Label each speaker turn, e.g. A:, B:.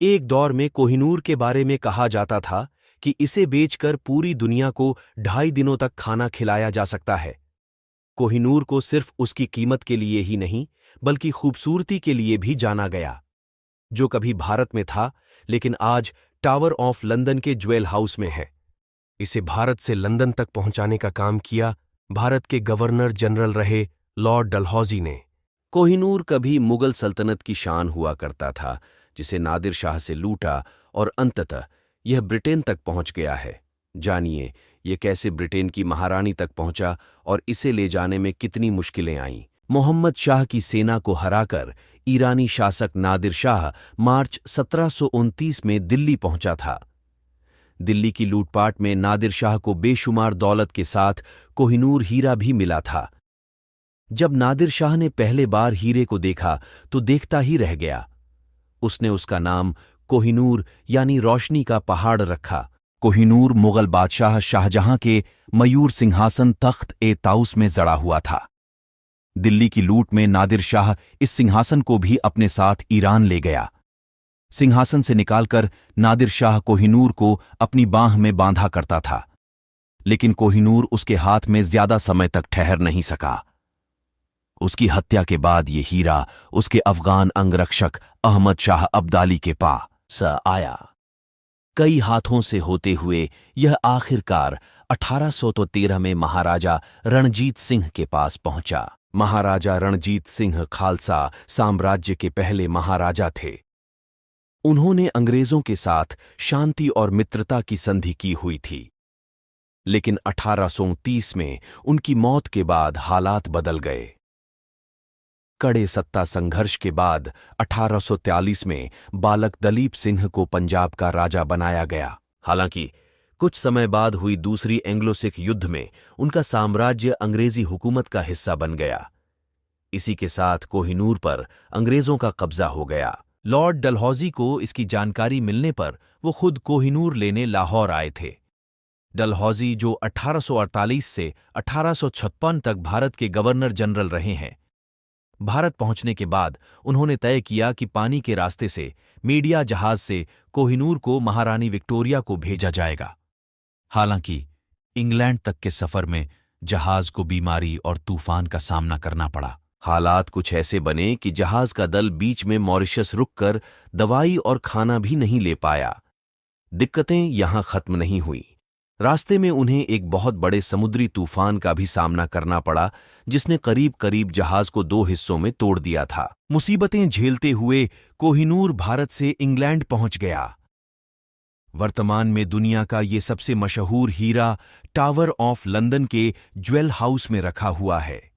A: एक दौर में कोहिनूर के बारे में कहा जाता था कि इसे बेचकर पूरी दुनिया को 2.5 दिनों तक खाना खिलाया जा सकता है। कोहिनूर को सिर्फ उसकी कीमत के लिए ही नहीं बल्कि खूबसूरती के लिए भी जाना गया, जो कभी भारत में था लेकिन आज टावर ऑफ लंदन के ज्वेल हाउस में है। इसे भारत से लंदन तक पहुंचाने का काम किया भारत के गवर्नर जनरल रहे लॉर्ड डलहौजी ने। कोहिनूर कभी मुगल सल्तनत की शान हुआ करता था, जिसे नादिर शाह से लूटा और अंततः यह ब्रिटेन तक पहुंच गया है। जानिए ये कैसे ब्रिटेन की महारानी तक पहुंचा और इसे ले जाने में कितनी मुश्किलें आईं। मोहम्मद शाह की सेना को हराकर ईरानी शासक नादिर शाह मार्च 1729 में दिल्ली पहुंचा था। दिल्ली की लूटपाट में नादिर शाह को बेशुमार दौलत के साथ कोहिनूर हीरा भी मिला था। जब नादिर शाह ने पहले बार हीरे को देखा तो देखता ही रह गया। उसने उसका नाम कोहिनूर यानी रोशनी का पहाड़ रखा। कोहिनूर मुगल बादशाह शाहजहां के मयूर सिंहासन तख्त-ए-ताउस में जड़ा हुआ था। दिल्ली की लूट में नादिर शाह इस सिंहासन को भी अपने साथ ईरान ले गया। सिंहासन से निकालकर नादिर शाह कोहिनूर को अपनी बांह में बांधा करता था, लेकिन कोहिनूर उसके हाथ में ज्यादा समय तक ठहर नहीं सका। उसकी हत्या के बाद ये हीरा उसके अफगान अंगरक्षक अहमद शाह अब्दाली के पास आया। कई हाथों से होते हुए यह आखिरकार 1813 में महाराजा रणजीत सिंह के पास पहुंचा। महाराजा रणजीत सिंह खालसा साम्राज्य के पहले महाराजा थे। उन्होंने अंग्रेजों के साथ शांति और मित्रता की संधि की हुई थी, लेकिन 1830 में उनकी मौत के बाद हालात बदल गए। कड़े सत्ता संघर्ष के बाद 1843 में बालक दलीप सिंह को पंजाब का राजा बनाया गया। हालांकि कुछ समय बाद हुई दूसरी एंग्लो सिख युद्ध में उनका साम्राज्य अंग्रेजी हुकूमत का हिस्सा बन गया। इसी के साथ कोहिनूर पर अंग्रेजों का कब्जा हो गया। लॉर्ड डलहौजी को इसकी जानकारी मिलने पर वो खुद कोहिनूर लेने लाहौर आए थे। डलहौजी, जो 1848 से 1856 तक भारत के गवर्नर जनरल रहे हैं, भारत पहुंचने के बाद उन्होंने तय किया कि पानी के रास्ते से मीडिया जहाज से कोहिनूर को महारानी विक्टोरिया को भेजा जाएगा। हालांकि इंग्लैंड तक के सफर में जहाज को बीमारी और तूफान का सामना करना पड़ा। हालात कुछ ऐसे बने कि जहाज का दल बीच में मॉरिशस रुककर दवाई और खाना भी नहीं ले पाया। दिक्कतें यहां खत्म नहीं हुई। रास्ते में उन्हें एक बहुत बड़े समुद्री तूफान का भी सामना करना पड़ा, जिसने करीब करीब जहाज को 2 हिस्सों में तोड़ दिया था। मुसीबतें झेलते हुए कोहिनूर भारत से इंग्लैंड पहुंच गया। वर्तमान में दुनिया का ये सबसे मशहूर हीरा टावर ऑफ लंदन के ज्वेल हाउस में रखा हुआ है।